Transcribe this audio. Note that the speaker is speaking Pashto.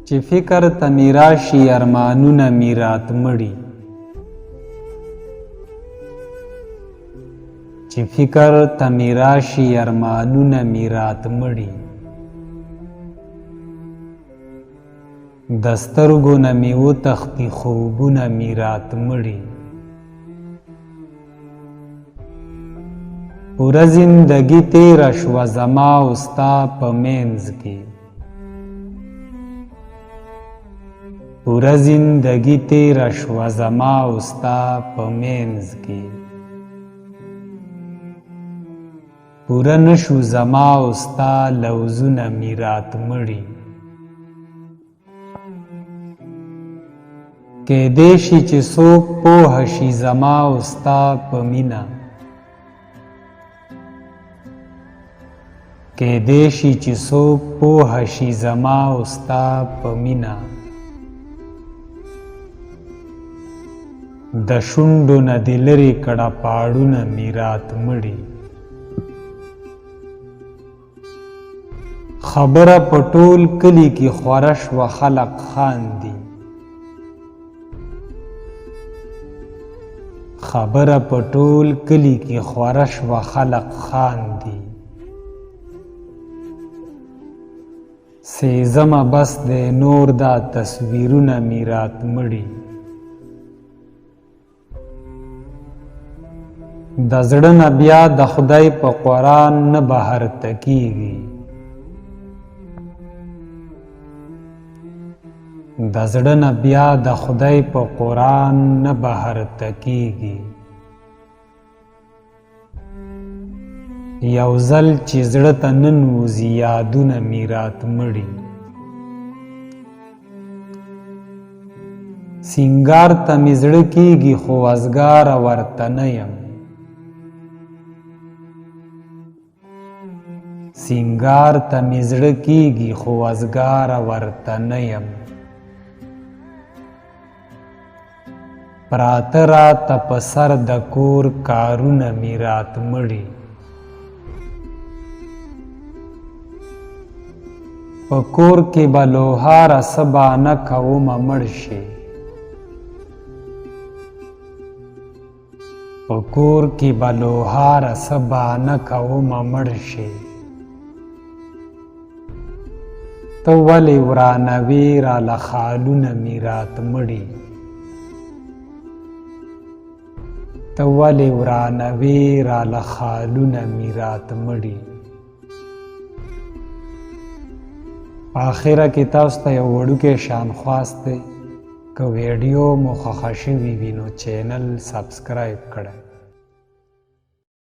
چې فکر ته می راشي ارمانونه می رات مړي، چې فکر ته می راشي ارمانونه می رات مړي، د سترګو نه می وتښتي خوبونه می رات مړي. پوره زندګي تیره شوه زما او ستا په منځ کې، پوره زندګي تیره شوه زما او ستا په منځ کې، پوره نشو زما او ستا لوزونه می رات مړي. کیدای شي چې څوک پوه شي زما او ستا په مینه، کیدای شي چې څوک پوه شي زما او ستا په مینه، د شونډو نه دې لرې کړه پاړونه می رات مړي. خبره په ټول کلي کې خوره شوه خلق خاندي، خبره په ټول کلي کې خوره شوه خلق خاندي. سیزمه بس دی نور دا تصویرونه می رات مړي. د زړه نه بیا د خدای په قرآن نه بهر تکیږي، د زړه نه بیا د خدای په قرآن نه بهر تکیږي. یو ځل چې زړه ته ننوځي یادونه می رات مړي. سینګار ته می زړه کیږي خو وزګاره ورته نه یم، سینګار ته می زړه کیږي خو وزګاره ورته نه یم. پراته راته په سر د کور کارونه می رات مړي. په کور کې به لوهاره څه بانه کومه مړ شي، په کور کې به لوهاره څه بانه کومه مړ شي. ته ولې ورانوې راله خالونه می رات مړي، ته ولې ورانوې راله خالونه می رات مړي. په آخره کې تاسو ته یو وړوکی شان خواست دی، که ویډیو مو خوښه شوي وي نو چینل سبسکرایب کړئ.